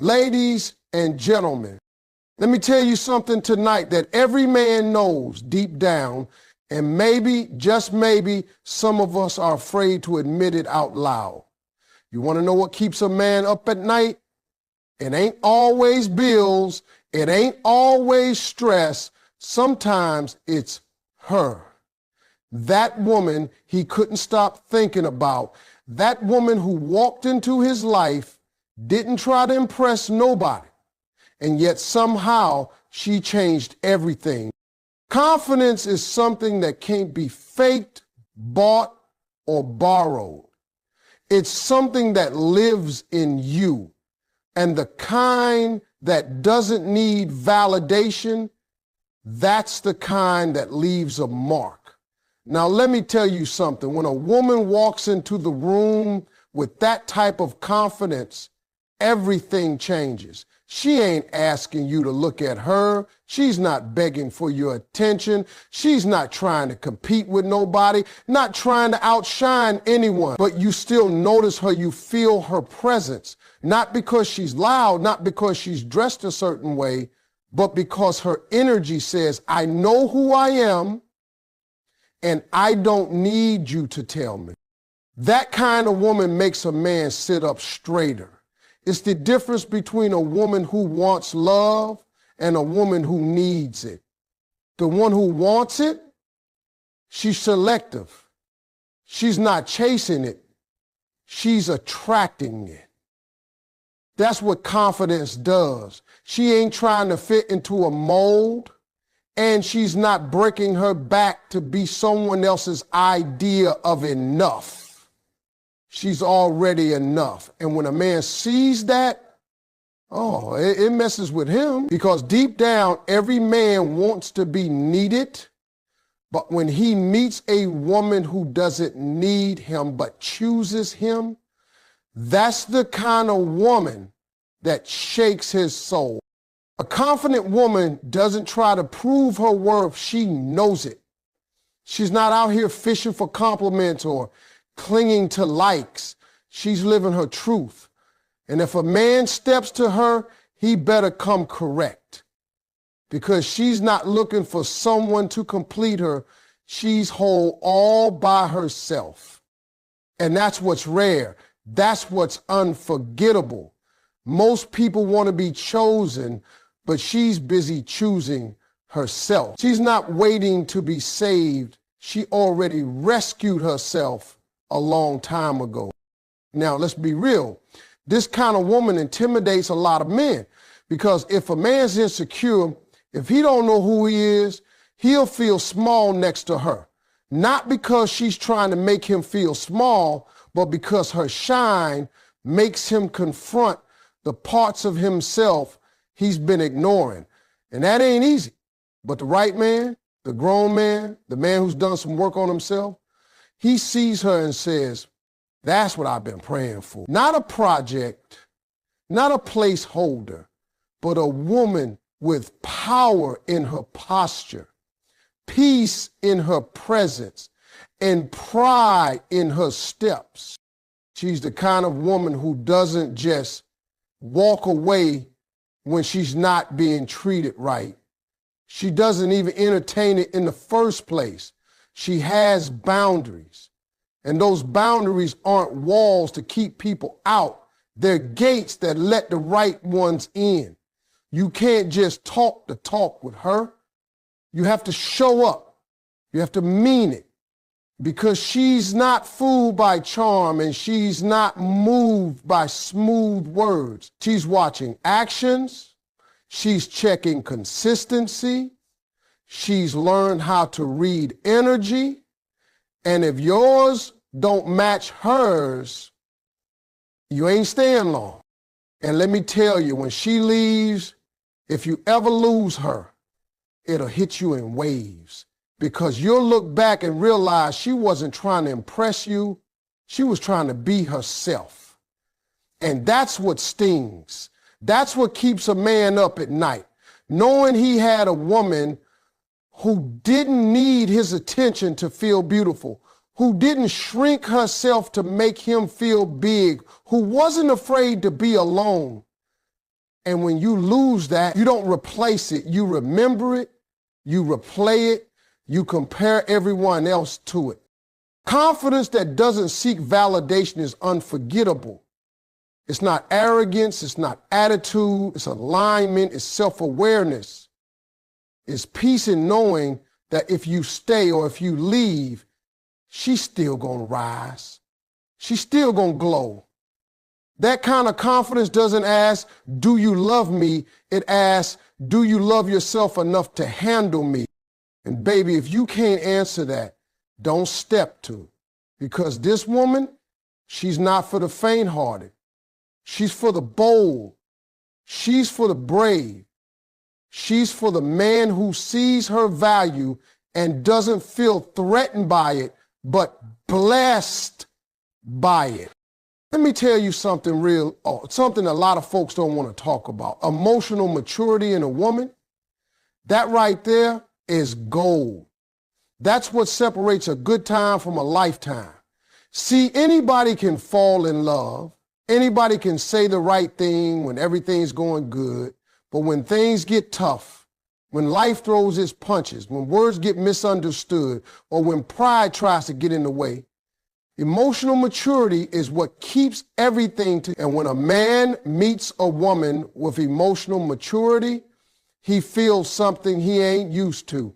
Ladies and gentlemen, let me tell you something tonight that every man knows deep down, and maybe, just maybe, some of us are afraid to admit it out loud. You want to know what keeps a man up at night? It ain't always bills. It ain't always stress. Sometimes it's her. That woman he couldn't stop thinking about. That woman who walked into his life, didn't try to impress nobody, and yet somehow she changed everything. Confidence is something that can't be faked, bought, or borrowed. It's something that lives in you, and the kind that doesn't need validation, that's the kind that leaves a mark. Now, let me tell you something. When a woman walks into the room with that type of confidence, everything changes. She ain't asking you to look at her. She's not begging for your attention. She's not trying to compete with nobody, not trying to outshine anyone. But you still notice her, you feel her presence, not because she's loud, not because she's dressed a certain way, but because her energy says, I know who I am, and I don't need you to tell me. That kind of woman makes a man sit up straighter. It's the difference between a woman who wants love and a woman who needs it. The one who wants it, she's selective. She's not chasing it. She's attracting it. That's what confidence does. She ain't trying to fit into a mold, and she's not breaking her back to be someone else's idea of enough. She's already enough. And when a man sees that, it messes with him, because deep down, every man wants to be needed. But when he meets a woman who doesn't need him but chooses him, that's the kind of woman that shakes his soul. A confident woman doesn't try to prove her worth. She knows it. She's not out here fishing for compliments or clinging to likes. She's living her truth. And if a man steps to her, he better come correct, because she's not looking for someone to complete her. She's whole all by herself. And that's what's rare. That's what's unforgettable. Most people want to be chosen, but she's busy choosing herself. She's not waiting to be saved. She already rescued herself a long time ago. Now, let's be real. This kind of woman intimidates a lot of men, because if a man's insecure, if he don't know who he is, he'll feel small next to her. Not because she's trying to make him feel small, but because her shine makes him confront the parts of himself he's been ignoring. And that ain't easy. But the right man, the grown man, the man who's done some work on himself, he sees her and says, that's what I've been praying for. Not a project, not a placeholder, but a woman with power in her posture, peace in her presence, and pride in her steps. She's the kind of woman who doesn't just walk away when she's not being treated right. She doesn't even entertain it in the first place. She has boundaries, and those boundaries aren't walls to keep people out. They're gates that let the right ones in. You can't just talk the talk with her. You have to show up. You have to mean it, because she's not fooled by charm, and she's not moved by smooth words. She's watching actions. She's checking consistency. She's learned how to read energy. And if yours don't match hers, you ain't staying long. And let me tell you, when she leaves, if you ever lose her, it'll hit you in waves, because you'll look back and realize she wasn't trying to impress you. She was trying to be herself. And that's what stings. That's what keeps a man up at night, knowing he had a woman who didn't need his attention to feel beautiful, who didn't shrink herself to make him feel big, who wasn't afraid to be alone, And when you lose that, you don't replace it. You remember it, you replay it, you compare everyone else to it. Confidence that doesn't seek validation is unforgettable. It's not arrogance, it's not attitude, it's alignment, it's self-awareness. It's peace in knowing that if you stay or if you leave, she's still gonna rise. She's still gonna glow. That kind of confidence doesn't ask, do you love me? It asks, do you love yourself enough to handle me? And baby, if you can't answer that, don't step to it. Because this woman, she's not for the faint-hearted. She's for the bold. She's for the brave. She's for the man who sees her value and doesn't feel threatened by it, but blessed by it. Let me tell you something something a lot of folks don't want to talk about. Emotional maturity in a woman, that right there is gold. That's what separates a good time from a lifetime. See, anybody can fall in love. Anybody can say the right thing when everything's going good. But when things get tough, when life throws its punches, when words get misunderstood, or when pride tries to get in the way, emotional maturity is what keeps everything together. And when a man meets a woman with emotional maturity, he feels something he ain't used to.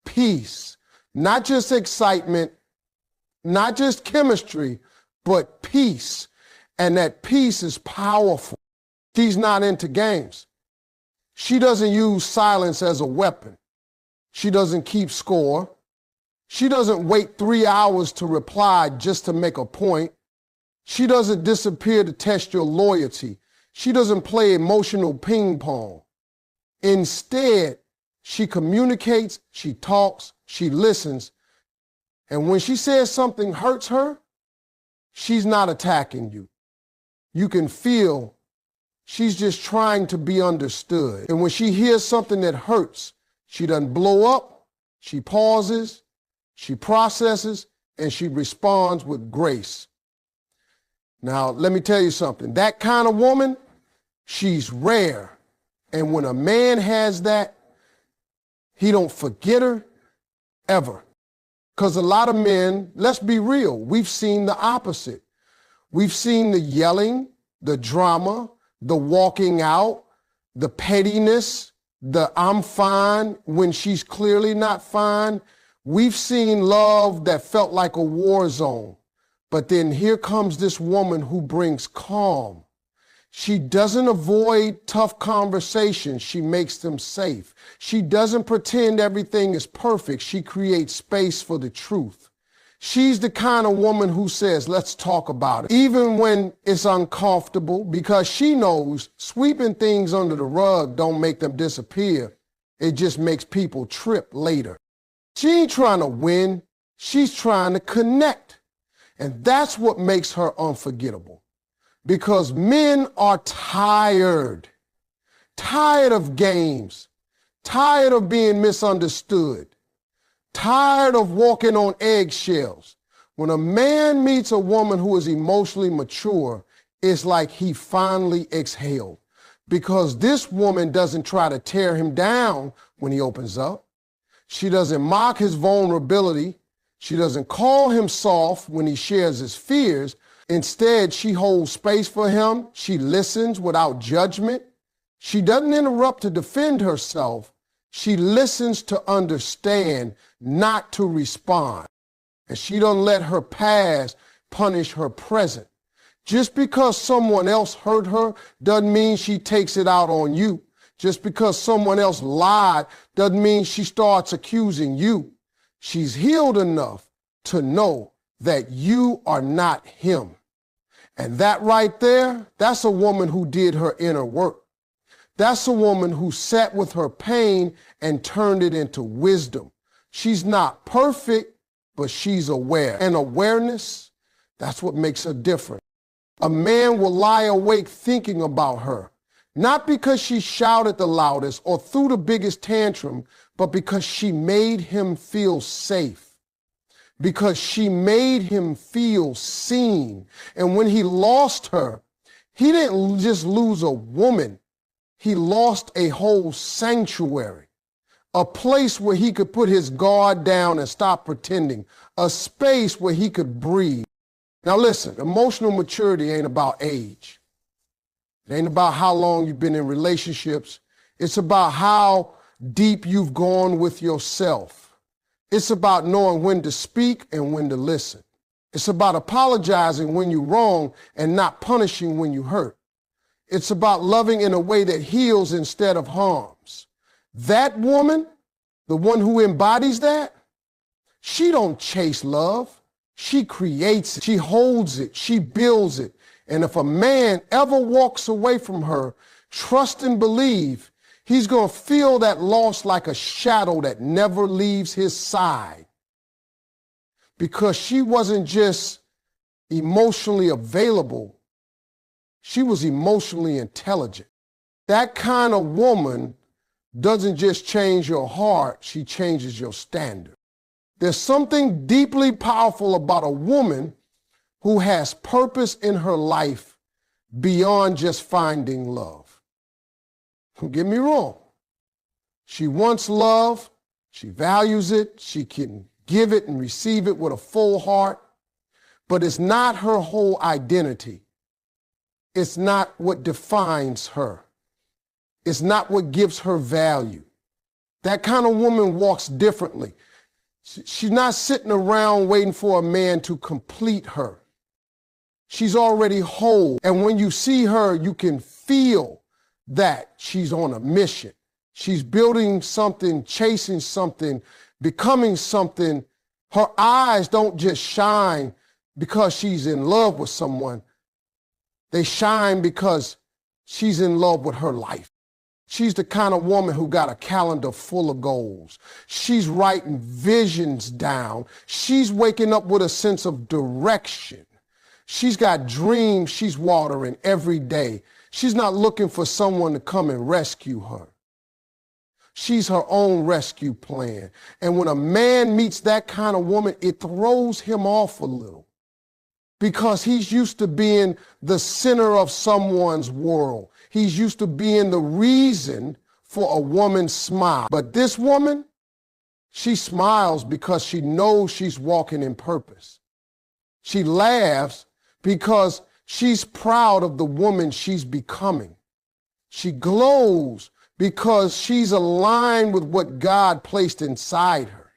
Peace. Not just excitement, not just chemistry, but peace. And that peace is powerful. She's not into games. She doesn't use silence as a weapon. She doesn't keep score. She doesn't wait 3 hours to reply just to make a point. She doesn't disappear to test your loyalty. She doesn't play emotional ping pong. Instead, she communicates, she talks, she listens. And when she says something hurts her, she's not attacking you. You can feel she's just trying to be understood. And when she hears something that hurts, she doesn't blow up, she pauses, she processes, and she responds with grace. Now, let me tell you something. That kind of woman, she's rare. And when a man has that, he don't forget her ever. Because a lot of men, let's be real, we've seen the opposite. We've seen the yelling, the drama, the walking out, the pettiness, the I'm fine when she's clearly not fine. We've seen love that felt like a war zone. But then here comes this woman who brings calm. She doesn't avoid tough conversations. She makes them safe. She doesn't pretend everything is perfect. She creates space for the truth. She's the kind of woman who says, let's talk about it, even when it's uncomfortable, because she knows sweeping things under the rug don't make them disappear. It just makes people trip later. She ain't trying to win. She's trying to connect. And that's what makes her unforgettable. Because men are tired of games, tired of being misunderstood, tired of walking on eggshells. When a man meets a woman who is emotionally mature, it's like he finally exhaled. Because this woman doesn't try to tear him down when he opens up. She doesn't mock his vulnerability. She doesn't call him soft when he shares his fears. Instead, she holds space for him. She listens without judgment. She doesn't interrupt to defend herself. She listens to understand, not to respond. And she doesn't let her past punish her present. Just because someone else hurt her doesn't mean she takes it out on you. Just because someone else lied doesn't mean she starts accusing you. She's healed enough to know that you are not him. And that right there, that's a woman who did her inner work. That's a woman who sat with her pain and turned it into wisdom. She's not perfect, but she's aware. And awareness, that's what makes her different. A man will lie awake thinking about her, not because she shouted the loudest or threw the biggest tantrum, but because she made him feel safe. Because she made him feel seen. And when he lost her, he didn't just lose a woman. He lost a whole sanctuary, a place where he could put his guard down and stop pretending, a space where he could breathe. Now listen, emotional maturity ain't about age. It ain't about how long you've been in relationships. It's about how deep you've gone with yourself. It's about knowing when to speak and when to listen. It's about apologizing when you're wrong and not punishing when you hurt. It's about loving in a way that heals instead of harms. That woman, the one who embodies that, she don't chase love. She creates it. She holds it. She builds it. And if a man ever walks away from her, trust and believe, he's going to feel that loss like a shadow that never leaves his side. Because she wasn't just emotionally available, she was emotionally intelligent. That kind of woman doesn't just change your heart, she changes your standard. There's something deeply powerful about a woman who has purpose in her life beyond just finding love. Don't get me wrong. She wants love, she values it, she can give it and receive it with a full heart, but it's not her whole identity. It's not what defines her. It's not what gives her value. That kind of woman walks differently. She's not sitting around waiting for a man to complete her. She's already whole. And when you see her, you can feel that she's on a mission. She's building something, chasing something, becoming something. Her eyes don't just shine because she's in love with someone. They shine because she's in love with her life. She's the kind of woman who got a calendar full of goals. She's writing visions down. She's waking up with a sense of direction. She's got dreams she's watering every day. She's not looking for someone to come and rescue her. She's her own rescue plan. And when a man meets that kind of woman, it throws him off a little because he's used to being the center of someone's world. He's used to being the reason for a woman's smile. But this woman, she smiles because she knows she's walking in purpose. She laughs because she's proud of the woman she's becoming. She glows because she's aligned with what God placed inside her.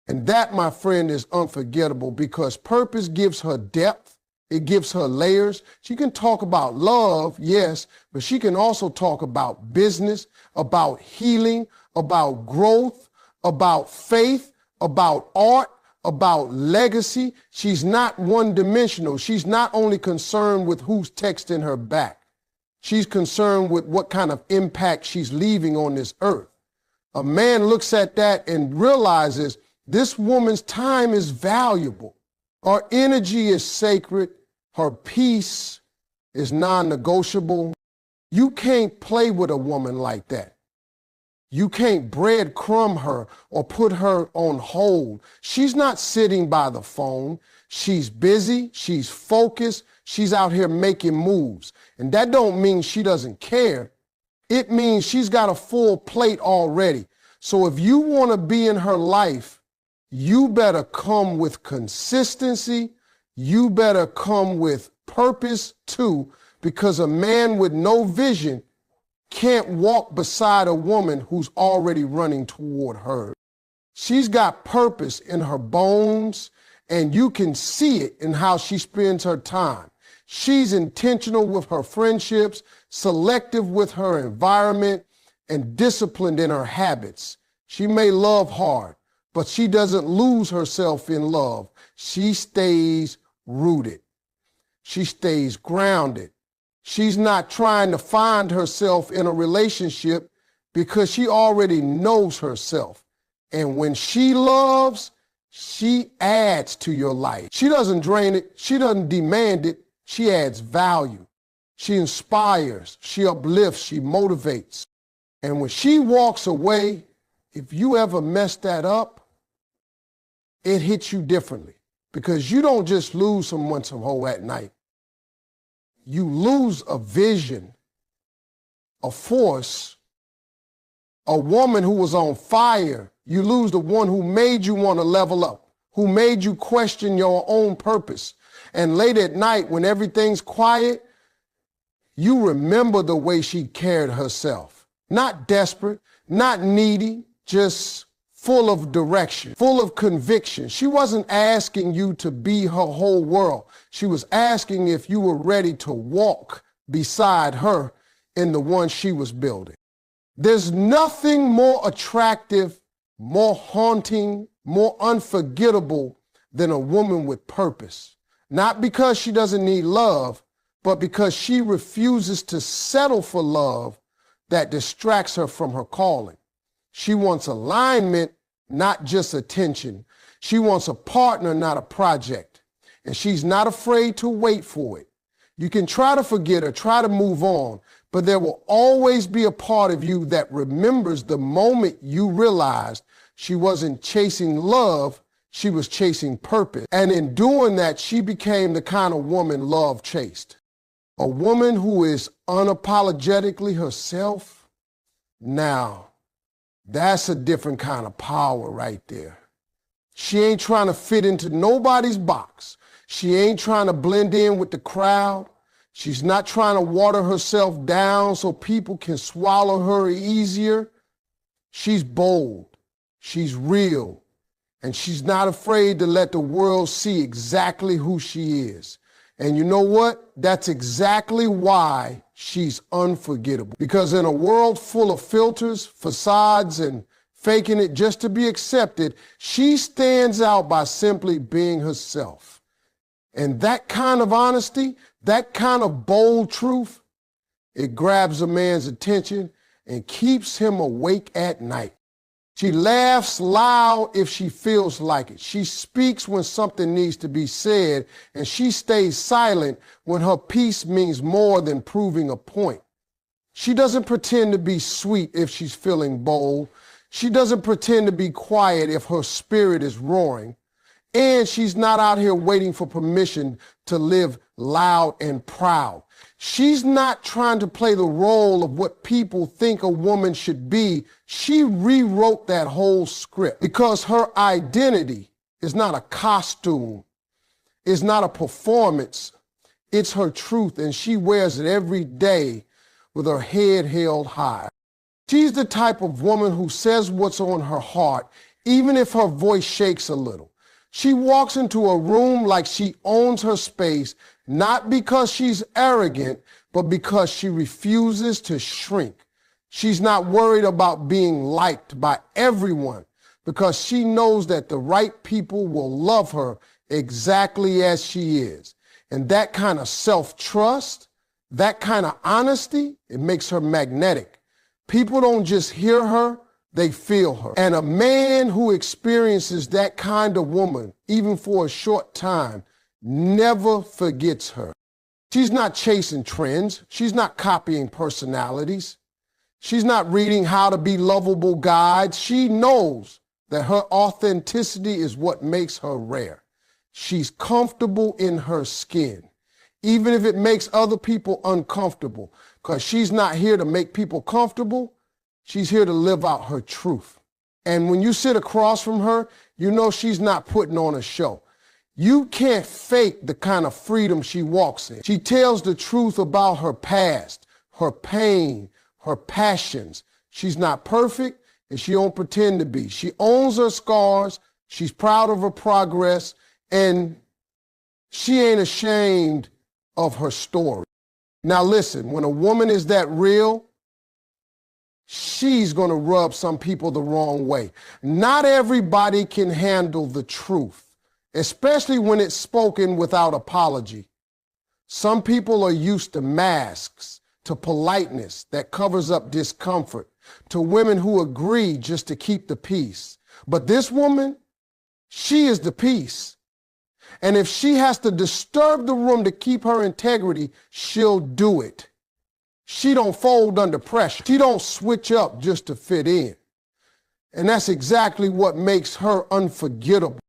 And that, my friend, is unforgettable because purpose gives her depth. It gives her layers. She can talk about love, yes, but she can also talk about business, about healing, about growth, about faith, about art, about legacy. She's not one-dimensional. She's not only concerned with who's texting her back. She's concerned with what kind of impact she's leaving on this earth. A man looks at that and realizes this woman's time is valuable. Her energy is sacred. Her peace is non-negotiable. You can't play with a woman like that. You can't breadcrumb her or put her on hold. She's not sitting by the phone. She's busy. She's focused. She's out here making moves. And that don't mean she doesn't care. It means she's got a full plate already. So if you want to be in her life, you better come with consistency. You better come with purpose too, because a man with no vision can't walk beside a woman who's already running toward her. She's got purpose in her bones, and you can see it in how she spends her time. She's intentional with her friendships, selective with her environment, and disciplined in her habits. She may love hard, but she doesn't lose herself in love. She stays rooted. She stays grounded. She's not trying to find herself in a relationship because she already knows herself. And when she loves, she adds to your life. She doesn't drain it. She doesn't demand it. She adds value. She inspires. She uplifts. She motivates. And when she walks away, if you ever mess that up, it hits you differently because you don't just lose someone some hoe at night. You lose a vision a force, a woman who was on fire. You lose the one who made you want to level up, who made you question your own purpose. And late at night, when everything's quiet, you remember the way she carried herself. Not desperate, not needy, just full of direction, full of conviction. She wasn't asking you to be her whole world. She was asking if you were ready to walk beside her in the one she was building. There's nothing more attractive, more haunting, more unforgettable than a woman with purpose. Not because she doesn't need love, but because she refuses to settle for love that distracts her from her calling. She wants alignment, not just attention. She wants a partner, not a project. And she's not afraid to wait for it. You can try to forget her, try to move on, but there will always be a part of you that remembers the moment you realized she wasn't chasing love, she was chasing purpose. And in doing that, she became the kind of woman love chased. A woman who is unapologetically herself. Now, that's a different kind of power right there. She ain't trying to fit into nobody's box. She ain't trying to blend in with the crowd. She's not trying to water herself down so people can swallow her easier. She's bold. She's real. And she's not afraid to let the world see exactly who she is. And you know what? That's exactly why she's unforgettable. Because in a world full of filters, facades, and faking it just to be accepted, she stands out by simply being herself. And that kind of honesty, that kind of bold truth, it grabs a man's attention and keeps him awake at night. She laughs loud if she feels like it. She speaks when something needs to be said, and she stays silent when her peace means more than proving a point. She doesn't pretend to be sweet if she's feeling bold. She doesn't pretend to be quiet if her spirit is roaring. And she's not out here waiting for permission to live loud and proud. She's not trying to play the role of what people think a woman should be. She rewrote that whole script because her identity is not a costume. It's not a performance. It's her truth, and she wears it every day with her head held high. She's the type of woman who says what's on her heart, even if her voice shakes a little. She walks into a room like she owns her space, not because she's arrogant, but because she refuses to shrink. She's not worried about being liked by everyone because she knows that the right people will love her exactly as she is. And that kind of self-trust, that kind of honesty, it makes her magnetic. People don't just hear her, they feel her. And a man who experiences that kind of woman, even for a short time, never forgets her. She's not chasing trends. She's not copying personalities. She's not reading how to be lovable guides. She knows that her authenticity is what makes her rare. She's comfortable in her skin, even if it makes other people uncomfortable, because she's not here to make people comfortable. She's here to live out her truth. And when you sit across from her, you know she's not putting on a show. You can't fake the kind of freedom she walks in. She tells the truth about her past, her pain, her passions. She's not perfect, and she don't pretend to be. She owns her scars. She's proud of her progress, and she ain't ashamed of her story. Now listen, when a woman is that real, she's going to rub some people the wrong way. Not everybody can handle the truth, especially when it's spoken without apology. Some people are used to masks, to politeness that covers up discomfort, to women who agree just to keep the peace. But this woman, she is the peace. And if she has to disturb the room to keep her integrity, she'll do it. She don't fold under pressure. She don't switch up just to fit in. And that's exactly what makes her unforgettable.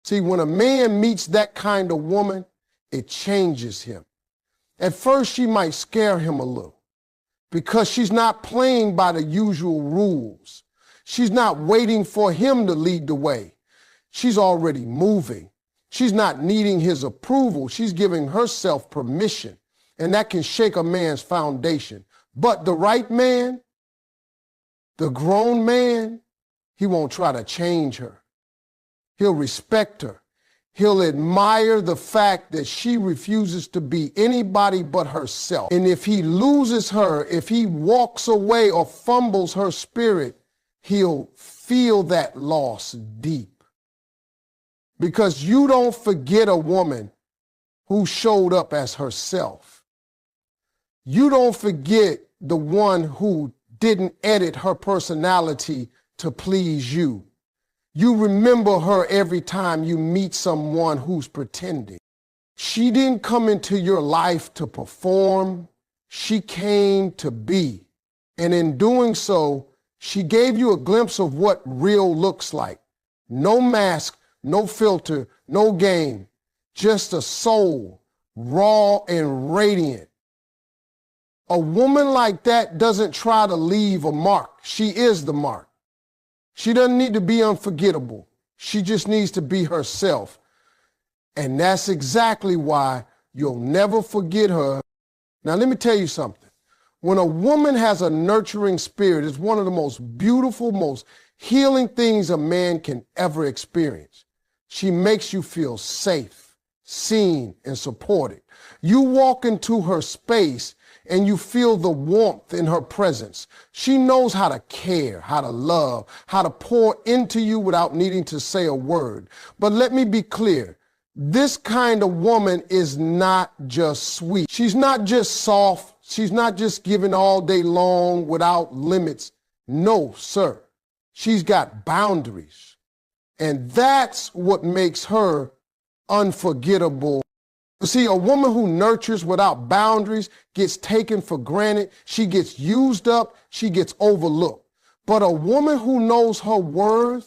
See, when a man meets that kind of woman, it changes him. At first, she might scare him a little. because she's not playing by the usual rules. She's not waiting for him to lead the way. She's already moving. She's not needing his approval. She's giving herself permission, and that can shake a man's foundation. But the right man, the grown man, he won't try to change her. He'll respect her. He'll admire the fact that she refuses to be anybody but herself. And if he loses her, if he walks away or fumbles her spirit, he'll feel that loss deep. Because you don't forget a woman who showed up as herself. You don't forget the one who didn't edit her personality to please you. You remember her every time you meet someone who's pretending. She didn't come into your life to perform. She came to be. And in doing so, she gave you a glimpse of what real looks like. No mask, no filter, no game. Just a soul, raw and radiant. A woman like that doesn't try to leave a mark. She is the mark. She doesn't need to be unforgettable. She just needs to be herself. And that's exactly why you'll never forget her. Now, let me tell you something. When a woman has a nurturing spirit, it's one of the most beautiful, most healing things a man can ever experience. She makes you feel safe, seen, and supported. You walk into her space and you feel the warmth in her presence. She knows how to care, how to love, how to pour into you without needing to say a word. But let me be clear. This kind of woman is not just sweet. She's not just soft. She's not just giving all day long without limits. No, sir. She's got boundaries. And that's what makes her unforgettable. See, a woman who nurtures without boundaries gets taken for granted. She gets used up. She gets overlooked. But a woman who knows her worth